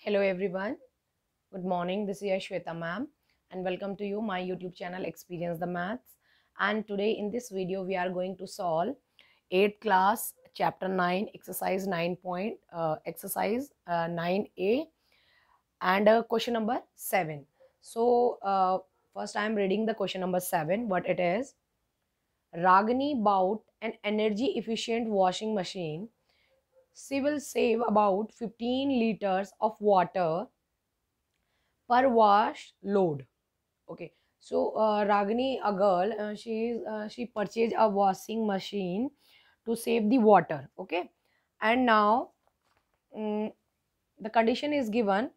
Hello everyone. Good morning. This is Shweta ma'am and welcome to you my YouTube channel Experience the Maths. And today in this video we are going to solve 8th class chapter 9 exercise 9A and question number 7. So first I am reading the question number 7. What it is: Ragini bought an energy efficient washing machine. She will save about 15 liters of water per wash load. Okay, so Ragini, a girl, she purchased a washing machine to save the water. Okay, and now the condition is given.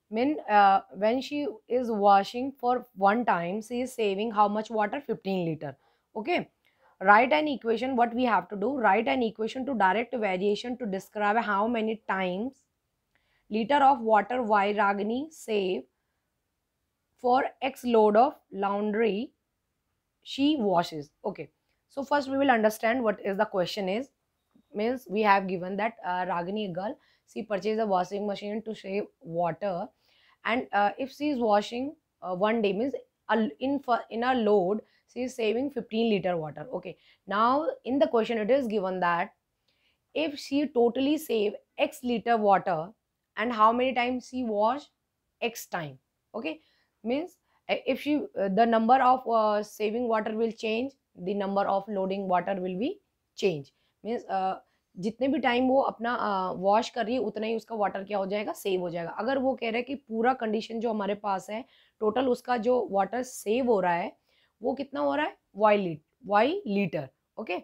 When she is washing for one time, she is saving how much water? 15 liter. Okay, write an equation. What we have to do? Write an equation to direct variation to describe how many times liter of water Y Ragini save for X load of laundry she washes. Okay, so first we will understand what is the question is. Means we have given that Ragini, a girl, she purchased a washing machine to save water, and if she is washing one day, means in a load she is saving 15 liter water. Okay, now in the question it is given that if she totally save X liter water, and how many times she wash? X time. Okay, means if she the number of saving water will change, the number of loading water will be change. Means जितने भी time वो अपना wash कर रही है उतना ही उसका water क्या हो जाएगा? सेव हो जाएगा. अगर वो कह रहा है कि पूरा कंडीशन जो हमारे पास है, टोटल उसका जो वाटर सेव हो रहा है वो कितना हो रहा है? Y litre. ओके,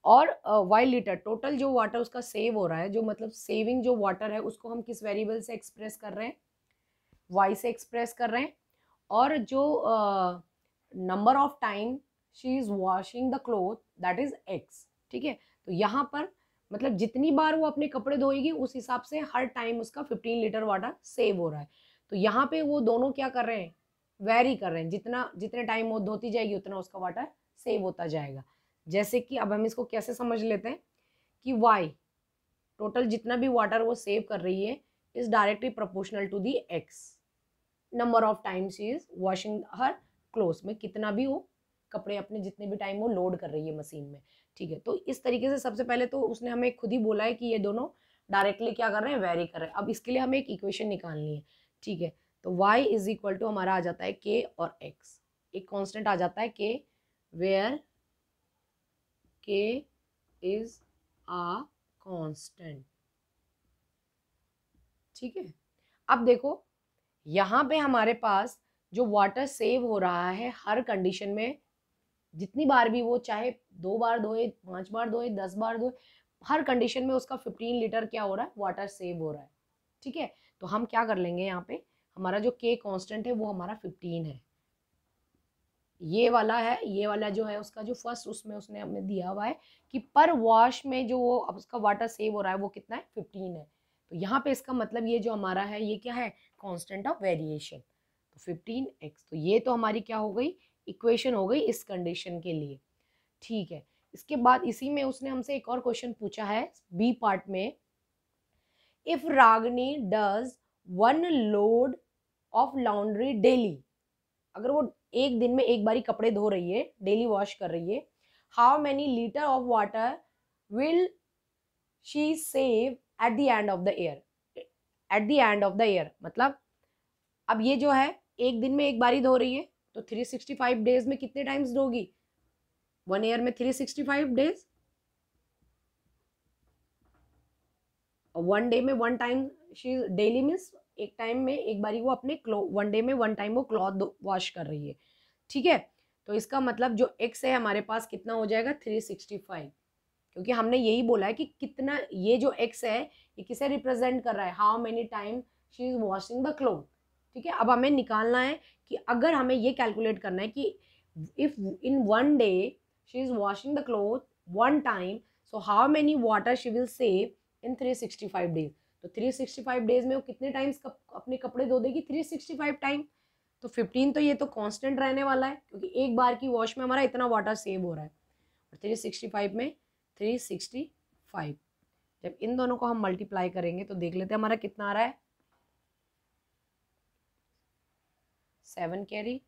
और वाई लीटर टोटल जो वाटर उसका सेव हो रहा है, जो मतलब सेविंग जो वाटर है उसको हम किस वेरिएबल से एक्सप्रेस कर रहे हैं? वाई से एक्सप्रेस कर रहे हैं. और जो number of time she is washing the cloth, that is x. ठीक है, तो यहाँ पर मतलब जितनी बार वो अपने कपड़े धोएगी उस हिसाब से हर टाइम उसका 15 लीटर वाटर सेव हो रहा है. तो यहाँ पे वो दोनों क्या कर रहे हैं? वेरी कर रहे हैं. जितने टाइम वो धोती जाएगी उतना उसका वाटर सेव होता जाएगा. जैसे कि अब हम इसको कैसे समझ लेते हैं कि y टोटल जितना भी वाटर वो सेव कर रही है is directly proportional to the x number of times she is washing her clothes, में कितना भी वो कपड़े अपने जितने भी टाइम वो लोड कर रही है मशीन में. ठीक है, तो इस तरीके से सबसे पहले तो उसने हमें खुद ही बोला है कि ये दोनों डायरेक्टली क्या कर रहे हैं? वेरी कर रहे हैं. अब इसके लिए हमें एक इक्वेशन निकालनी है. ठीक है, तो y इज इक्वल टू हमारा आ जाता है k और x. एक कॉन्स्टेंट आ जाता है k, where k is a constant. ठीक है, अब देखो यहाँ पे हमारे पास जो वाटर सेव हो रहा है हर कंडीशन में, जितनी बार भी वो चाहे 2 बार धोए, 5 बार धोए, 10 बार धोए, हर कंडीशन में उसका 15 लीटर क्या हो रहा है? वाटर सेव हो रहा है. ठीक है, तो हम क्या कर लेंगे, यहाँ पे हमारा जो k कांस्टेंट है वो हमारा 15 है. ये वाला है, ये वाला जो है उसका जो फर्स्ट उसमें उसने हमें दिया हुआ है कि पर वॉश में जो वो उसका वाटर सेव हो रहा है वो कितना है? 15 है. तो यहाँ पे इसका मतलब ये जो हमारा है ये क्या है? Constant of variation. तो 15x, तो ये तो हमारी क्या हो गई? इक्वेशन हो गई इस कंडीशन के लिए. ठीक है, इसके बाद इसी में उसने हमसे एक और क्वेश्चन पूछा है बी पार्ट में. If Ragini does 1 load of laundry daily, अगर वो एक दिन में एक बारी कपड़े धो रही है, डेली वॉश कर रही है, how many litre of water will she save at the end of the year? At the end of the year मतलब अब ये जो है एक दिन में एक बारी धो रही है, तो 365 डेज में कितने टाइम्स धोगी? 1 ईयर में 365 डेज, और 1 डे में 1 टाइम शी डेली, मीन्स एक टाइम में एक बारी वो अपने 1 डे में 1 टाइम वो क्लॉथ वॉश कर रही है. ठीक है, तो इसका मतलब जो x है हमारे पास कितना हो जाएगा? 365, क्योंकि हमने यही बोला है कि कितना, ये जो x है ये किसे रिप्रेजेंट कर रहा है? How many time she is washing the cloth. ठीक है, अब हमें निकालना है कि अगर हमें ये कैलकुलेट करना है कि if in 1 day she is washing the cloth 1 time, so how many water she will save in 365 days. तो 365 डेज में वो कितने टाइम्स अपने कपड़े धो देगी? 365 टाइम. तो 15 तो ये तो कांस्टेंट रहने वाला है, क्योंकि एक बार की वॉश में हमारा इतना वाटर सेव हो रहा है. और 365 में 365, जब इन दोनों को हम मल्टीप्लाई करेंगे तो देख लेते हैं हमारा कितना आ रहा है. 7 carry,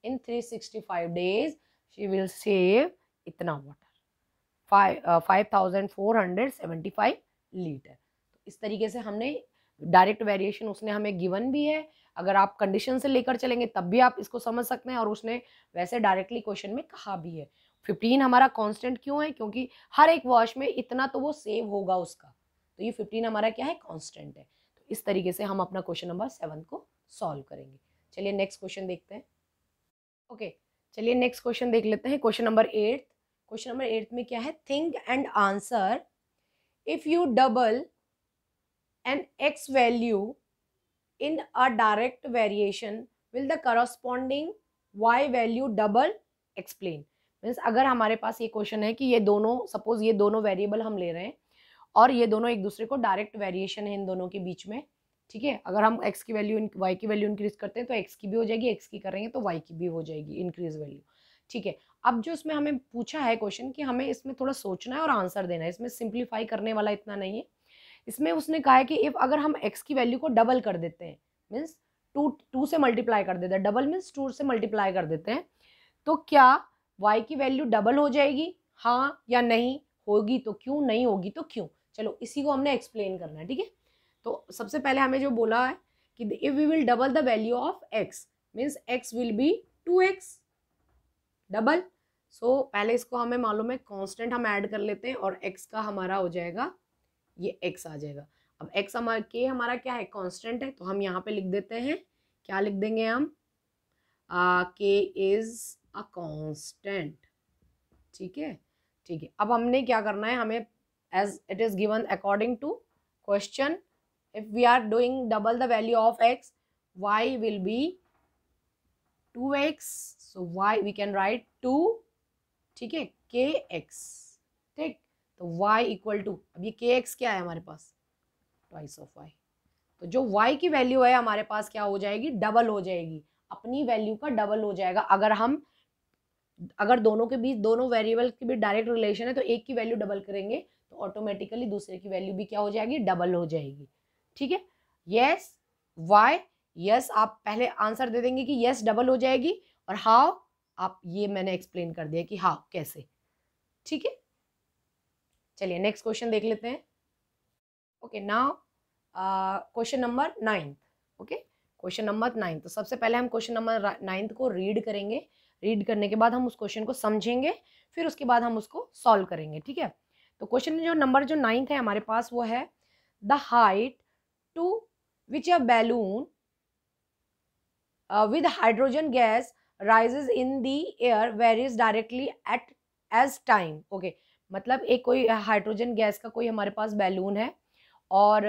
in 365 days she will save इतना वाटर 5475 लीटर। तो इस तरीके से हमने डायरेक्ट वेरिएशन उसने हमें गिवन भी है, अगर आप कंडीशन से लेकर चलेंगे तब भी आप इसको समझ सकते हैं, और उसने वैसे डायरेक्टली क्वेश्चन में कहा भी है। 15 हमारा कांस्टेंट क्यों है, क्योंकि हर एक वॉश में इतना तो वो सेव होगा उसका, तो ये 15 हमारा क्या है, कांस्टेंट है। तो इस तरीके से हम अपना क्वेश्चन नंबर 7 को सॉल्व करेंगे। चलिए नेक्स्ट क्वेश्चन देखते हैं। ओके चलिए नेक्स्ट क्वेश्चन देख लेते हैं, क्वेश्चन नंबर 8। क्वेश्चन नंबर 8 में क्या है, think and answer if you double an x value in a direct variation will the corresponding y value double explain। Means अगर हमारे पास ये क्वेश्चन है कि ये दोनों, सपोज ये दोनों वेरिएबल हम ले रहे हैं और ये दोनों एक दूसरे को डायरेक्ट वेरिएशन है इन दोनों के बीच में, ठीक है। अगर हम x की वैल्यू y की वैल्यू इंक्रीज करते हैं तो x की भी हो जाएगी, x की करेंगे तो y की भी हो जाएगी इंक्रीज वैल्यू, ठीक है। अब जो इसमें हमें पूछा है क्वेश्चन कि हमें इसमें थोड़ा सोचना है और आंसर देना है, इसमें सिंप्लीफाई करने वाला इतना नहीं है। इसमें उसने कहा है कि इफ अगर हम x की वैल्यू को डबल कर देते हैं, मीन्स टू से मल्टीप्लाई कर देते हैं, डबल मीन्स 2 से मल्टीप्लाई कर देते हैं, तो क्या y की वैल्यू डबल हो जाएगी, हाँ या नहीं, होगी तो क्यों, नहीं होगी तो क्यों। चलो इसी को हमने एक्सप्लेन करना है, ठीक है। तो सबसे पहले हमें जो बोला है कि if we will double the value of x means x will be 2x double. So पहले इसको हमें मालूम है कांस्टेंट हम ऐड कर लेते हैं और x का हमारा हो जाएगा, ये x आ जाएगा। अब x हमारा k हमारा क्या है, कांस्टेंट है, तो हम यहाँ पे लिख देते हैं, क्या लिख देंगे हम, k इज अ कांस्टेंट, ठीक है, ठीक है। अब हमने क्या करना है, हमें as it is given according to question if we are doing double the value of x y will be 2x, so y we can write 2, ठीक है, kx, ठीक। तो y इक्वल टू, अब ये kx क्या है हमारे पास, ट्वाइस ऑफ y, तो जो y की वैल्यू है हमारे पास क्या हो जाएगी, डबल हो जाएगी, अपनी वैल्यू का डबल हो जाएगा। अगर दोनों के बीच, दोनों वेरिएबल के बीच डायरेक्ट रिलेशन है तो एक की वैल्यू डबल करेंगे तो ऑटोमेटिकली दूसरे की वैल्यू भी क्या हो जाएगी, डबल हो जाएगी, ठीक है। यस वाई, यस आप पहले आंसर दे देंगे कि यस डबल हो जाएगी, और हाउ आप, ये मैंने एक्सप्लेन कर दिया कि हाउ कैसे, ठीक है। चलिए नेक्स्ट क्वेश्चन देख लेते हैं। Okay now question number 9, okay question number 9। तो सबसे पहले हम क्वेश्चन नंबर 9 को रीड करेंगे, रीड करने के बाद हम उस क्वेश्चन को समझेंगे, फिर उसके बाद हम उसको सॉल्व करेंगे, ठीक है। तो क्वेश्चन जो नंबर जो 9 है हमारे पास वो है, the height to which a balloon with hydrogen gas rises in the air varies directly at as time। Okay मतलब एक कोई हाइड्रोजन गैस का कोई हमारे पास बैलून है और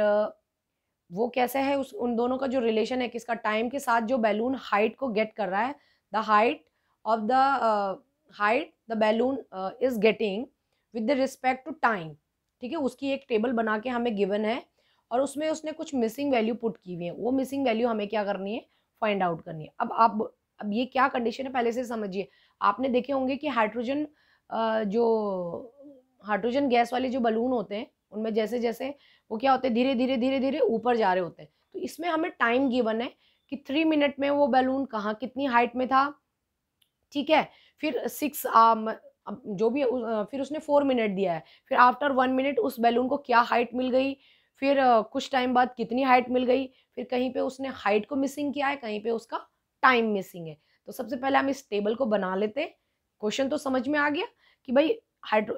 वो कैसे है, उन दोनों का जो रिलेशन है किसका, टाइम के साथ जो बैलून हाइट को गेट कर रहा है, the height of the balloon is getting with the respect to time, ठीक है। उसकी एक टेबल बना के हमें गिवन है और उसमें उसने कुछ मिसिंग वैल्यू पुट की हुई है, वो मिसिंग वैल्यू हमें क्या करनी है, फाइंड आउट करनी है। अब ये क्या कंडीशन है पहले से समझिए। आपने देखे होंगे कि जो हाइड्रोजन गैस वाले जो बलून होते हैं उनमें जैसे जैसे वो क्या होते हैं, धीरे धीरे धीरे धीरे ऊपर जा रहे होते हैं। तो इसमें हमें टाइम गिवन है कि 3 मिनट में वो बैलून कहाँ कितनी हाइट में था, ठीक है। फिर 6 जो भी फिर उसने 4 मिनट दिया है, फिर आफ्टर 1 मिनट उस बैलून को क्या हाइट मिल गई, फिर कुछ टाइम बाद कितनी हाइट मिल गई, फिर कहीं पे उसने हाइट को मिसिंग किया है, कहीं पे उसका टाइम मिसिंग है। तो सबसे पहले हम इस टेबल को बना लेते हैं। क्वेश्चन तो समझ में आ गया कि भाई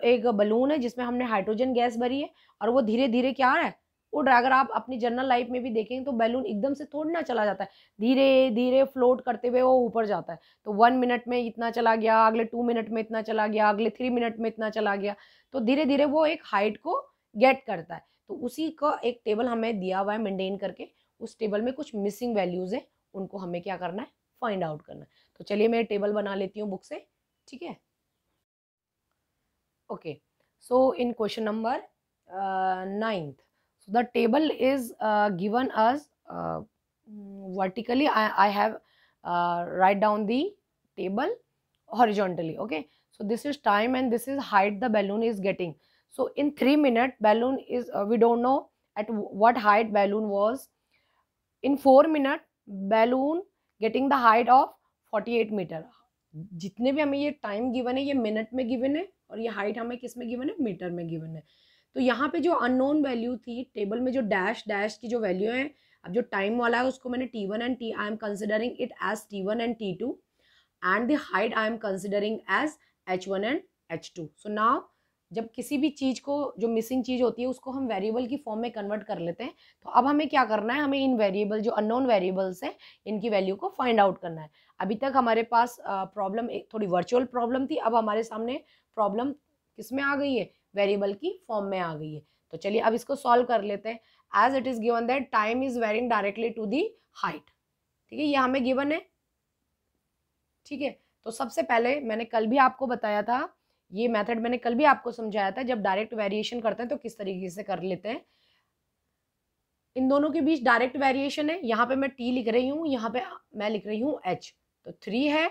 एक बलून है जिसमें हमने हाइड्रोजन गैस भरी है और वो धीरे धीरे क्या है, उड़ रहा है। अगर आप अपनी जनरल लाइफ में भी देखेंगे तो बैलून एकदम से थोड़ी ना चला जाता है, धीरे धीरे फ्लोट करते हुए वो ऊपर जाता है। तो 1 मिनट में इतना चला गया, अगले 2 मिनट में इतना चला गया, अगले 3 मिनट में इतना चला गया। तो धीरे धीरे वो एक हाइट को गेट करता है। तो उसी का एक टेबल हमें दिया हुआ है मेंटेन करके, उस टेबल में कुछ मिसिंग वैल्यूज है, उनको हमें क्या करना है, फाइंड आउट करना है। तो चलिए मैं टेबल बना लेती हूँ बुक से, ठीक है। Okay so in question number 9th, so the table is given as vertically. I have write down the table horizontally. Okay, so this is time and this is height the balloon is getting. So in 3 minutes balloon is we don't know at what height balloon was. In 4 minutes balloon getting the height of 48 metre. जितने भी हमें ये time given है ये minute में given है और ये हाइट हमें किस में गिवन है, मीटर में गिवन है. तो यहाँ पे जो अननोन वैल्यू थी टेबल में, जो डैश डैश की जो वैल्यू है, अब जो टाइम वाला है उसको मैंने T1 and I am considering it as T1 and T2 and the height I am considering as H1 and H2. So now जब किसी भी चीज़ को, जो मिसिंग चीज़ होती है उसको हम वेरिएबल की फॉर्म में कन्वर्ट कर लेते हैं. तो अब हमें क्या करना है, हमें इन वेरिएबल जो अननोन वेरिएबल्स हैं इनकी वैल्यू को फाइंड आउट करना है. अभी तक हमारे पास प्रॉब्लम एक थोड़ी वर्चुअल प्रॉब्लम थी, अब हमारे सामने प्रॉब्लम किस में आ गई है, वेरिएबल की फॉर्म में आ गई है. तो चलिए अब इसको सॉल्व कर लेते हैं. As it is given that time is varying directly to the height. ठीक है, ये हमें गिवन है. ठीक है, तो सबसे पहले मैंने कल भी आपको बताया था, ये मेथड मैंने कल भी आपको समझाया था, जब डायरेक्ट वेरिएशन करते हैं तो किस तरीके से कर लेते हैं. इन दोनों के बीच डायरेक्ट वेरिएशन है. यहाँ पे मैं T लिख रही हूँ, यहाँ पे मैं लिख रही हूँ H. तो 3 है,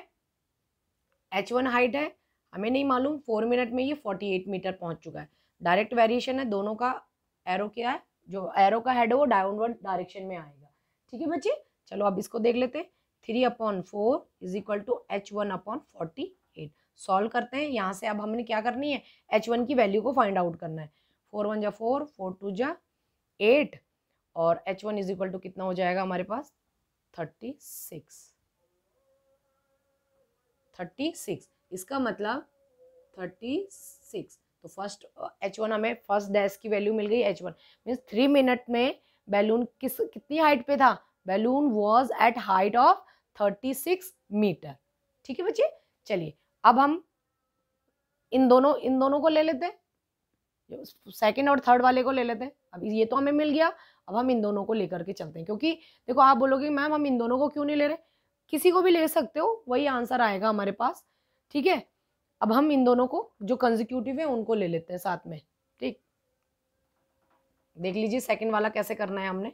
H1 हाइट है, हमें नहीं मालूम 4 मिनट में ये 48 मीटर पहुंच चुका है. डायरेक्ट वेरिएशन है, दोनों का एरो क्या है, जो एरो का हेड है वो डाउनवर्ड डायरेक्शन में आएगा. ठीक है बच्चे, चलो अब इसको देख लेते हैं. 3/4 is equal to H1/48. Solve करते हैं. यहाँ से अब हमने क्या करनी है, H1 की वैल्यू को फाइंड आउट करना है. 4 1 जा 4, 4 2 जा 8 और H1 इज इक्वल टू कितना हो जाएगा हमारे पास 36. इसका मतलब 36. तो फर्स्ट H1 हमें फर्स्ट डैश की वैल्यू मिल गई. H1 मीन्स 3 मिनट में बैलून कितनी हाइट पे था, balloon was at height of 36 metre. ठीक है बच्चे, चलिए अब हम इन दोनों को ले लेते हैं, सेकंड और थर्ड वाले को ले लेते हैं. अब ये तो हमें मिल गया, अब हम इन दोनों को लेकर के चलते हैं. क्योंकि देखो आप बोलोगे मैम हम इन दोनों को क्यों नहीं ले रहे, किसी को भी ले सकते हो, वही आंसर आएगा हमारे पास. ठीक है, अब हम इन दोनों को जो कंसेक्यूटिव है उनको ले लेते हैं साथ में. ठीक, देख लीजिए सेकंड वाला कैसे करना है. हमने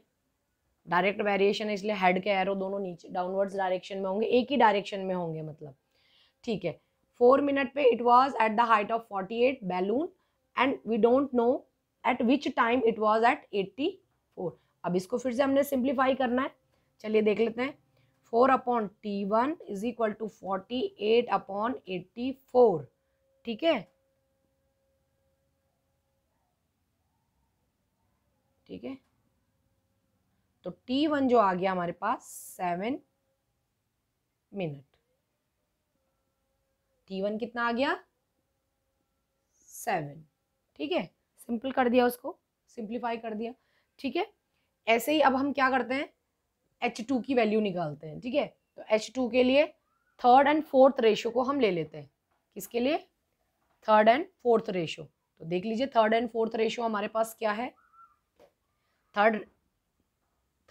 डायरेक्ट वेरिएशन है इसलिए हेड के एरो दोनों नीचे डाउनवर्ड्स डायरेक्शन में होंगे, एक ही डायरेक्शन में होंगे मतलब. ठीक है, 4 मिनट पे it was at the height of 48 balloon and we don't know at which time it was at 84. अब इसको फिर से हमने सिंप्लीफाई करना है. चलिए देख लेते हैं. 4/T1 is equal to 48/84. ठीक है, ठीक है, तो T1 जो आ गया हमारे पास 7 मिनट. T1 कितना आ गया 7. ठीक है, सिंपल कर दिया, उसको सिंप्लीफाई कर दिया. ठीक है, ऐसे ही अब हम क्या करते हैं, H2 की वैल्यू निकालते हैं. ठीक है, तो H2 के लिए थर्ड एंड फोर्थ रेशो को हम ले लेते हैं. किसके लिए, थर्ड एंड फोर्थ रेशो. तो देख लीजिए थर्ड एंड फोर्थ रेशो हमारे पास क्या है. थर्ड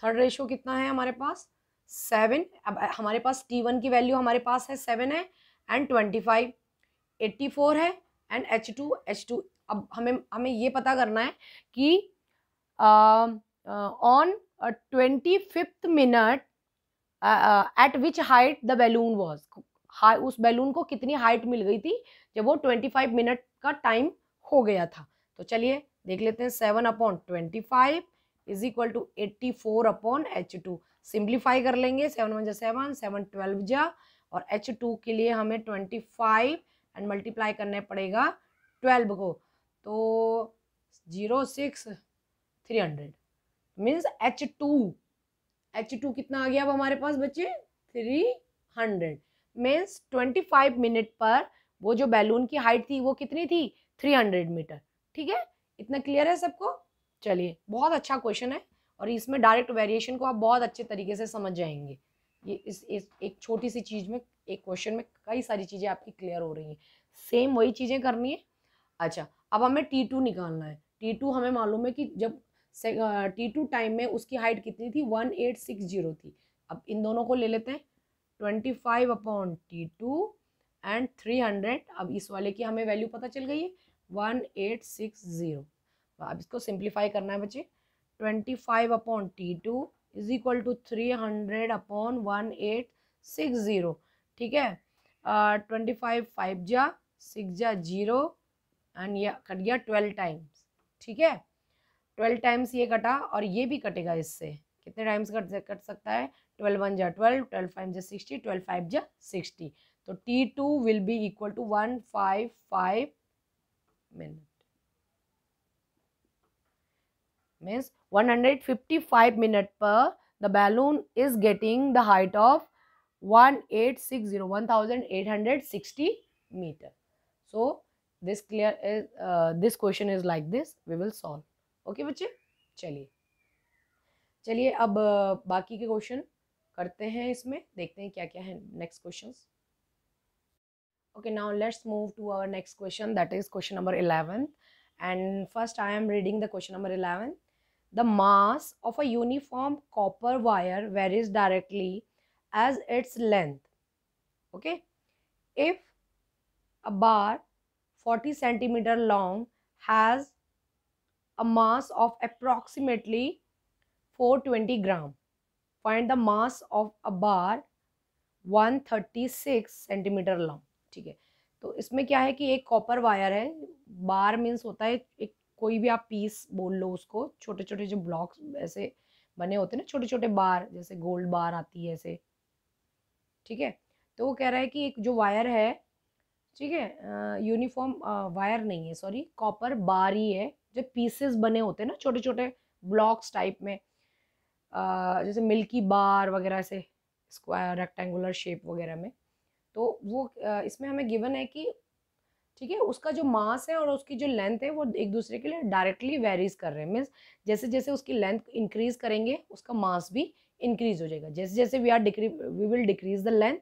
रेशो कितना है हमारे पास 7. अब हमारे पास T1 की वैल्यू हमारे पास है 7 है एंड 25, 84 है एंड H2. अब हमें ये पता करना है कि on 25th minute eight which height the balloon was, उस बैलून को कितनी हाइट मिल गई थी जब वो 25 मिनट का टाइम हो गया था. तो चलिए देख लेते हैं. 7/25 is equal to 84/H2. Simplify कर लेंगे. 7 1 जा 7, 7 12 जा, और H2 के लिए हमें 25 एंड मल्टीप्लाई करने पड़ेगा 12 को. तो 06 300 मीन्स H2 कितना आ गया अब हमारे पास बच्चे 300. मीन्स 25 मिनट पर वो जो बैलून की हाइट थी वो कितनी थी 300 मीटर. ठीक है, इतना क्लियर है सबको. चलिए, बहुत अच्छा क्वेश्चन है और इसमें डायरेक्ट वेरिएशन को आप बहुत अच्छे तरीके से समझ जाएंगे. ये इस एक छोटी सी चीज में, एक क्वेश्चन में कई सारी चीजें आपकी क्लियर हो रही हैं. सेम वही चीजें करनी है. अच्छा, अब हमें T2 निकालना है. T2 हमें मालूम है कि जब T2 टाइम में उसकी हाइट कितनी थी 1860 थी. अब इन दोनों को ले लेते हैं. 25/T2 and 300. अब इस वाले की हमें वैल्यू पता चल गई है 1860. अब इसको सिंप्लीफाई करना है बच्चे. 25/T2 is equal to 300/1860. ठीक है, 25 5 जा 6 जा 0 एंड ये कट गया 12 टाइम्स, ठीक है। 12 टाइम्स ये कटा और ये भी कटेगा इससे, कितने टाइम्स कट सकता है, 12 1 जा 12, 12 5 जा 60, 12 5 जा 60, तो T2 will be equal to 155 minute, means 155 minute per the balloon is getting the height of 1860 meter. So this clear is this question is like this, we will solve. Okay बच्चे, चलिए अब बाकी के क्वेश्चन करते हैं, इसमें देखते हैं क्या क्या है next questions. Okay, now let's move to our next question, that is question number 11. And first I am reading the question number 11. The mass of a uniform copper wire varies directly as its length. Okay, if a bar 40 centimeter long has a mass of approximately 420 gram, find the mass of a bar 136 centimetre long. ठीक है, तो इसमें क्या है कि एक copper wire है, बार means होता है एक कोई भी आप पीस बोल लो उसको, छोटे छोटे जो ब्लॉक्स ऐसे बने होते हैं ना, छोटे छोटे बार, जैसे गोल्ड बार आती है ऐसे, ठीक है. तो वो कह रहा है कि एक जो वायर है, ठीक है, यूनिफॉर्म वायर नहीं है, सॉरी, कॉपर बार ही है, जो पीसेस बने होते हैं ना छोटे छोटे ब्लॉक्स टाइप में, जैसे मिल्की बार वगैरह से स्क्वायर रेक्टेंगुलर शेप वगैरह में. तो वो इसमें हमें गिवन है कि, ठीक है, उसका जो मास है और उसकी जो लेंथ है वो एक दूसरे के लिए डायरेक्टली वेरीज कर रहे हैं. मीन्स जैसे जैसे उसकी लेंथ इंक्रीज करेंगे उसका मास भी इंक्रीज हो जाएगा. जैसे जैसे we will decrease the length,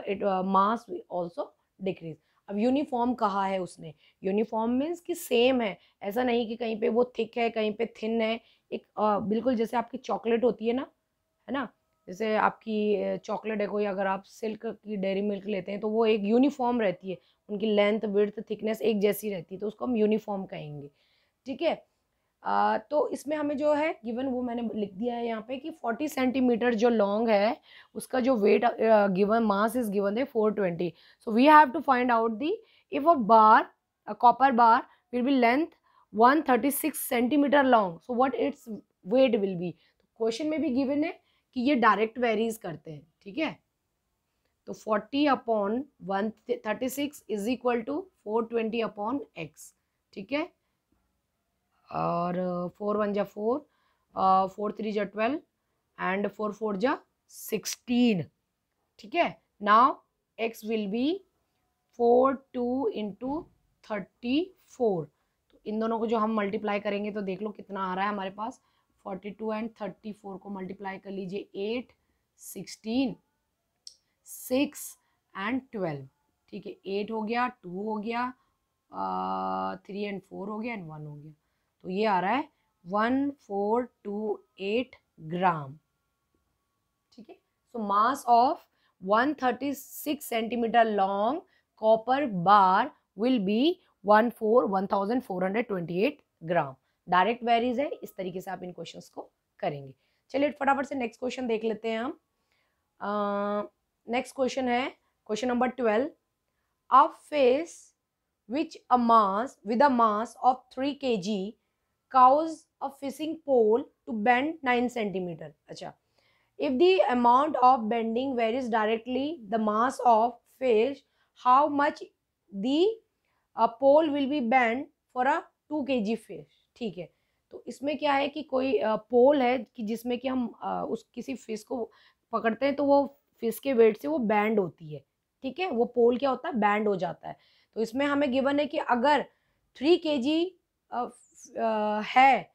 it mass also decrease. अब यूनिफॉर्म कहा है उसने, यूनिफॉर्म मीन्स कि सेम है, ऐसा नहीं कि कहीं पे वो थिक है कहीं पे थिन है. एक बिल्कुल जैसे आपकी चॉकलेट होती है ना, जैसे आपकी चॉकलेट है कोई, अगर आप सिल्क की डेयरी मिल्क लेते हैं तो वो एक यूनिफॉर्म रहती है, उनकी लेंथ विड्थ थिकनेस एक जैसी रहती है, तो उसको हम यूनिफॉर्म कहेंगे. ठीक है, तो इसमें हमें जो है गिवन वो मैंने लिख दिया है यहाँ पे कि 40 सेंटीमीटर जो लॉन्ग है उसका जो weight given mass is given है 420. So we have to find out the if a copper bar will be length 136 centimetre long, so what its weight will be. Question में भी गिवन है कि ये डायरेक्ट वेरीज करते हैं. ठीक है, तो 40 upon 136 is equal to 420 upon x. ठीक है, और 4 1 जा 4, 4 3 जा 12 एंड 4 4 जा 16. ठीक है, now x will B 42 into 34. तो इन दोनों को जो हम मल्टीप्लाई करेंगे तो देख लो कितना आ रहा है हमारे पास. 42 एंड 34 को मल्टीप्लाई कर लीजिए, 8 16 6 एंड 12. ठीक है, 8 हो गया, 2 हो गया, 3 एंड 4 हो गया एंड 1 हो गया. तो ये आ रहा है 1428 ग्राम. ठीक है, so mass of 136 centimetre long copper bar will be 1428 gram. Direct varies है, इस तरीके से आप इन क्वेश्चंस को करेंगे. चलिए फटाफट से नेक्स्ट क्वेश्चन देख लेते हैं हम. नेक्स्ट क्वेश्चन है question number 12. A fish which a mass with a mass of 3 kg cause a fishing pole to bend 9 centimeter. अच्छा, if the amount of bending varies directly the mass of fish, how much the pole will be bent for a 2 kg fish. ठीक है, तो इसमें क्या है कि कोई पोल है कि जिसमें कि हम उस किसी फिश को पकड़ते हैं तो वो फिश के वेट से वो बैंड होती है. ठीक है, वो पोल क्या होता है, बैंड हो जाता है. तो इसमें हमें गिवन है कि अगर 3 kg है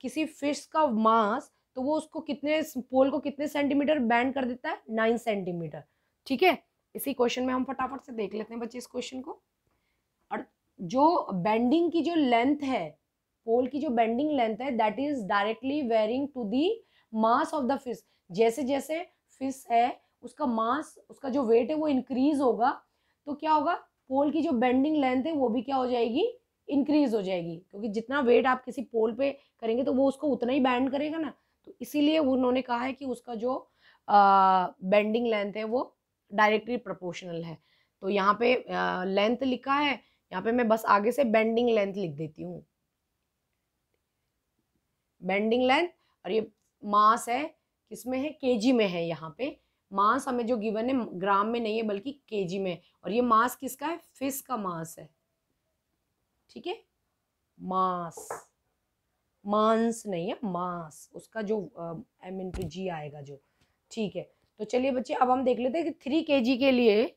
किसी फिश का मास, तो वो उसको कितने, पोल को कितने सेंटीमीटर बैंड कर देता है, 9 सेंटीमीटर. ठीक है, इसी क्वेश्चन में हम फटाफट से देख लेते हैं बच्चे इस क्वेश्चन को. और जो बेंडिंग की जो लेंथ है, पोल की जो बेंडिंग लेंथ है, that is directly varying to the mass of the fish. जैसे जैसे फिश है उसका मास, उसका जो वेट है वो इंक्रीज होगा, तो क्या होगा, पोल की जो बेंडिंग लेंथ है वो भी क्या हो जाएगी, इंक्रीज हो जाएगी. क्योंकि जितना वेट आप किसी पोल पे करेंगे तो वो उसको उतना ही बैंड करेगा ना. तो इसीलिए उन्होंने कहा है कि उसका जो बेंडिंग लेंथ है वो डायरेक्टली प्रोपोर्शनल है. तो यहाँ पे लेंथ लिखा है यहाँ पे मैं बस आगे से बेंडिंग लेंथ लिख देती हूँ, बेंडिंग लेंथ। और ये मास है, किसमें है, केजी में है। यहाँ पे मास हमें जो गिवन है ग्राम में नहीं है बल्कि केजी में। और ये मास किसका है, फिश का मास है, ठीक है, मास, मांस नहीं है, मास, उसका जो m/g आएगा जो, ठीक है। तो चलिए बच्चे अब हम देख लेते हैं कि 3 kg के लिए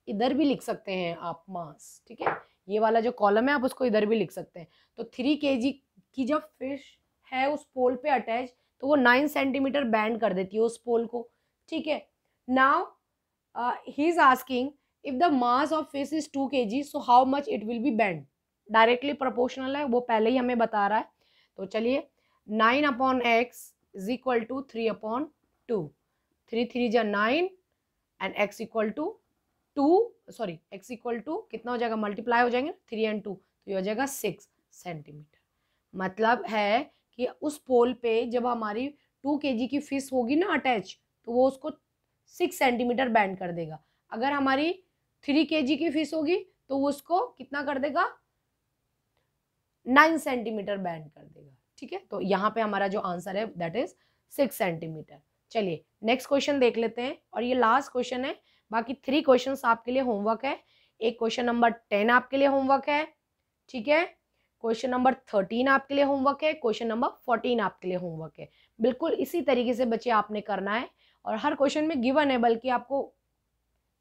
इधर भी लिख सकते हैं आप मास, ठीक है, ये वाला जो कॉलम है आप उसको इधर भी लिख सकते हैं। तो 3 kg की जब फिश है उस पोल पे अटैच, तो वो 9 सेंटीमीटर बैंड कर देती है उस पोल को, ठीक है। Now he is asking if the mass of fish is 2 kg, so how much it will be band. Directly proportional है, वो पहले ही हमें बता रहा है। तो चलिए 9/x इज इक्वल टू 3/2, 3 3 जा 9 and x equal to 2, sorry x equal to कितना हो जाएगा, मल्टीप्लाई हो जाएंगे 3 and 2, तो ये हो जाएगा 6 सेंटीमीटर। मतलब है कि उस पोल पे जब हमारी 2 kg की फिश होगी ना अटैच, तो वो उसको 6 सेंटीमीटर बैंड कर देगा। अगर हमारी 3 kg की फिश होगी तो वो उसको कितना कर देगा, 9 सेंटीमीटर बैंड कर देगा, ठीक है। तो यहाँ पे हमारा जो आंसर है दैट इज 6 सेंटीमीटर। चलिए नेक्स्ट क्वेश्चन देख लेते हैं, और ये लास्ट क्वेश्चन है, बाकी 3 क्वेश्चंस आपके लिए होमवर्क है। एक क्वेश्चन नंबर 10 आपके लिए होमवर्क है, ठीक है, क्वेश्चन नंबर 13 आपके लिए होमवर्क है, क्वेश्चन नंबर 14 आपके लिए होमवर्क है। बिल्कुल इसी तरीके से बच्चे आपने करना है, और हर क्वेश्चन में गिवन है, बल्कि आपको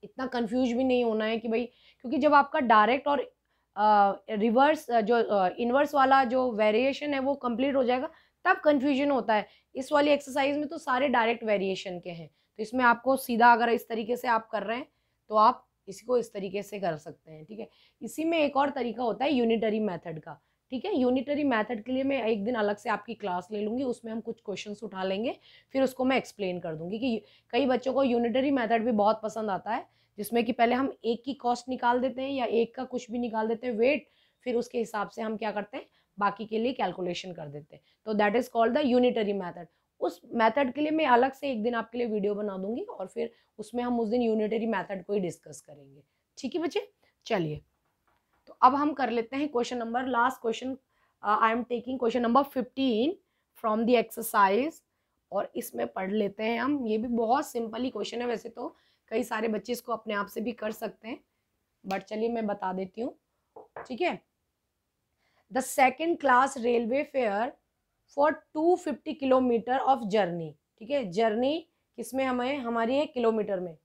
इतना कंफ्यूज भी नहीं होना है कि भाई, क्योंकि जब आपका डायरेक्ट और रिवर्स जो इनवर्स वाला जो वेरिएशन है वो कंप्लीट हो जाएगा तब कंफ्यूजन होता है। इस वाली एक्सरसाइज में तो सारे डायरेक्ट वेरिएशन के हैं, तो इसमें आपको सीधा अगर इस तरीके से आप कर रहे हैं तो आप इसको इस तरीके से कर सकते हैं, ठीक है। इसी में एक और तरीका होता है यूनिटरी मेथड का, ठीक है। यूनिटरी मेथड के लिए मैं एक दिन अलग से आपकी क्लास ले लूँगी, उसमें हम कुछ क्वेश्चंस उठा लेंगे, फिर उसको मैं एक्सप्लेन कर दूँगी कि कई बच्चों को यूनिटरी मेथड भी बहुत पसंद आता है, जिसमें कि पहले हम एक की कॉस्ट निकाल देते हैं या एक का कुछ भी निकाल देते हैं वेट, फिर उसके हिसाब से हम क्या करते हैं, बाकी के लिए कैलकुलेशन कर देते हैं। तो that is called the unitary method. उस मेथड के लिए मैं अलग से एक दिन आपके लिए वीडियो बना दूंगी, और फिर उसमें हम उस दिन यूनिटरी मेथड को ही डिस्कस करेंगे, ठीक है बच्चे। चलिए तो अब हम कर लेते हैं question number, last question, I am taking question number 15 from the exercise, और इसमें पढ़ लेते हैं हम। ये भी बहुत सिंपल ही क्वेश्चन है, वैसे तो कई सारे बच्चे इसको अपने आप से भी कर सकते हैं, बट चलिए मैं बता देती हूँ, ठीक है। The second class railway fair for 250 kilometre of journey, ठीक है, जर्नी किसमें हमें हमारी है, किलोमीटर में,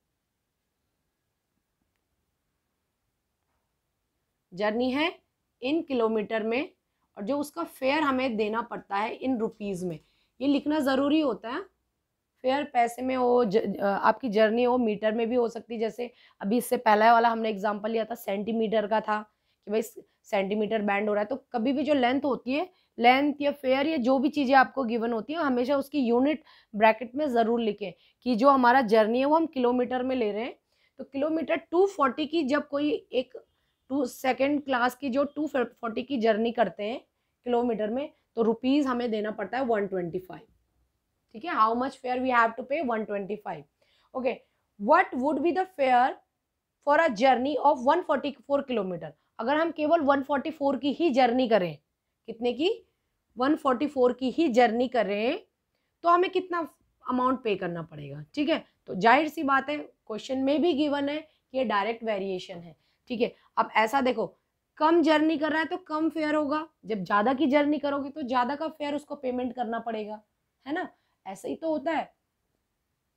जर्नी है इन किलोमीटर में, और जो उसका फेयर हमें देना पड़ता है इन रुपीज में। ये लिखना जरूरी होता है, फेयर पैसे में हो, आपकी जर्नी हो मीटर में भी हो सकती है। जैसे अभी इससे पहला वाला हमने एग्जांपल लिया था सेंटीमीटर का था, कि भाई सेंटीमीटर बैंड हो रहा है, तो कभी भी जो लेंथ होती है, लेंथ या फेयर या जो भी चीज़ें आपको गिवन होती है, हमेशा उसकी यूनिट ब्रैकेट में ज़रूर लिखें कि जो हमारा जर्नी है वो हम किलोमीटर में ले रहे हैं। तो किलोमीटर 240 की जब कोई एक सेकेंड क्लास की जो 240 की जर्नी करते हैं किलोमीटर में, तो रुपीज़ हमें देना पड़ता है 125, ठीक है। How much fare we have to pay, 125। Okay, what would be the fare for a journey of 144 kilometre. अगर हम केवल 144 की ही जर्नी करें, कितने की, 144 की ही जर्नी करें, तो हमें कितना अमाउंट पे करना पड़ेगा, ठीक है। तो जाहिर सी बात है क्वेश्चन में भी गिवन है कि ये डायरेक्ट वेरिएशन है, ठीक है। अब ऐसा देखो, कम जर्नी कर रहा है तो कम फेयर होगा, जब ज्यादा की जर्नी करोगे तो ज्यादा का फेयर उसको पेमेंट करना पड़ेगा, है ना, ऐसा ही तो होता है।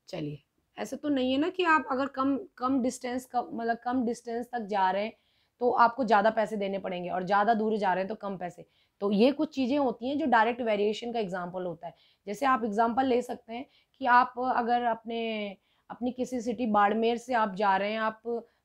चलिए, ऐसा तो नहीं है ना कि आप अगर कम कम डिस्टेंस का मतलब कम डिस्टेंस तक जा रहे हैं तो आपको ज़्यादा पैसे देने पड़ेंगे, और ज़्यादा दूर जा रहे हैं तो कम पैसे। तो ये कुछ चीज़ें होती हैं जो डायरेक्ट वेरिएशन का एग्जांपल होता है। जैसे आप एग्जांपल ले सकते हैं कि आप अगर अपनी किसी सिटी बाड़मेर से आप जा रहे हैं, आप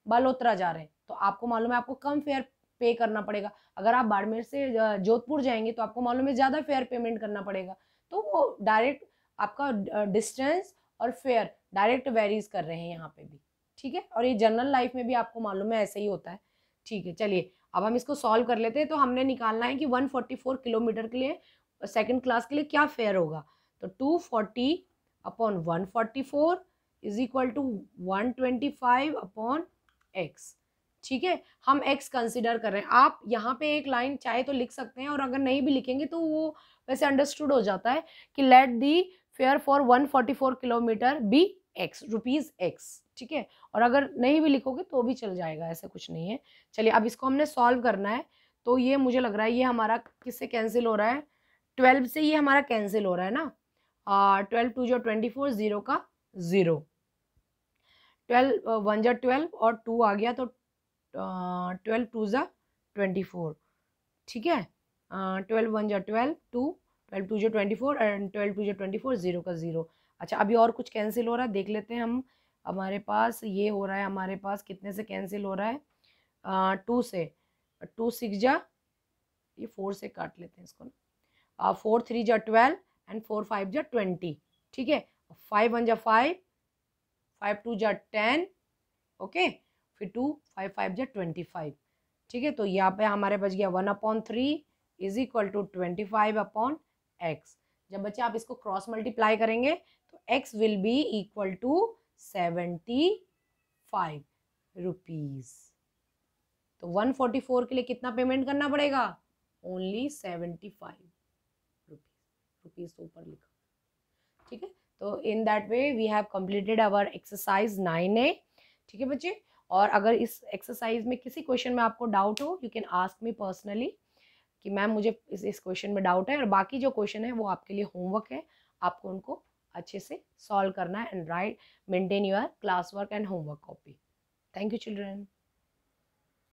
बालोतरा जा रहे हैं, तो आपको मालूम है आपको कम फेयर पे करना पड़ेगा। अगर आप बाड़मेर से जोधपुर जाएंगे तो आपको मालूम है ज़्यादा फेयर पेमेंट करना पड़ेगा। तो वो डायरेक्ट आपका डिस्टेंस और फेयर डायरेक्ट वेरीज कर रहे हैं यहाँ पे भी, ठीक है। और ये जनरल लाइफ में भी आपको मालूम है ऐसे ही होता है, ठीक है। चलिए अब हम इसको सॉल्व कर लेते हैं। तो हमने निकालना है कि 144 किलोमीटर के लिए सेकंड क्लास के लिए क्या फेयर होगा। तो 240/144 इज इक्वल टू 125/2, एक्स। ठीक है, हम एक्स कंसिडर कर रहे हैं। आप यहाँ पे एक लाइन चाहे तो लिख सकते हैं, और अगर नहीं भी लिखेंगे तो वो वैसे अंडरस्टूड हो जाता है कि let the fare for 144 kilometre be x, rupees x. ठीक है, और अगर नहीं भी लिखोगे तो भी चल जाएगा, ऐसा कुछ नहीं है। चलिए अब इसको हमने सॉल्व करना है। तो ये मुझे लग रहा है ये हमारा किससे कैंसिल हो रहा है, 12 से ये हमारा कैंसिल हो रहा है ना। 12 टू जो 24, 0 का 0, 12 1 जा 12 और 2 आ गया तो 12 टू जा 24। ठीक है, 12 1 जा 12, 2, 12 टू जो 24 एंड 12 टू जो 24, 0 का 0। अच्छा अभी और कुछ कैंसिल हो रहा है, देख लेते हैं हम। हमारे पास ये हो रहा है, हमारे पास कितने से कैंसिल हो रहा है, 2 से। 2 6 जा, ये 4 से काट लेते हैं इसको ना। 4 3 जा 12 एंड 4 5 जा 20। ठीक है, 5 1 जा 5, 5 2 जा 10, ओके, फिर 2 5 5 जा 25। ठीक है, तो यहाँ पे हमारे बच गया 1/3 इज इक्वल टू 25/x। जब बच्चे आप इसको क्रॉस मल्टीप्लाई करेंगे तो x will be equal to 75 rupees. तो 144 के लिए कितना पेमेंट करना पड़ेगा, ओनली 75 रुपीज तो ऊपर लिखा। ठीक है, तो in that way we have completed our exercise 9A। ठीक है बच्चे, और अगर इस एक्सरसाइज में किसी क्वेश्चन में आपको डाउट हो, you can ask me personally कि मैम मुझे इस क्वेश्चन में डाउट है, और बाकी जो क्वेश्चन है वो आपके लिए होमवर्क है, आपको उनको अच्छे से सॉल्व करना है and right maintain your class work and homework copy. Thank you children.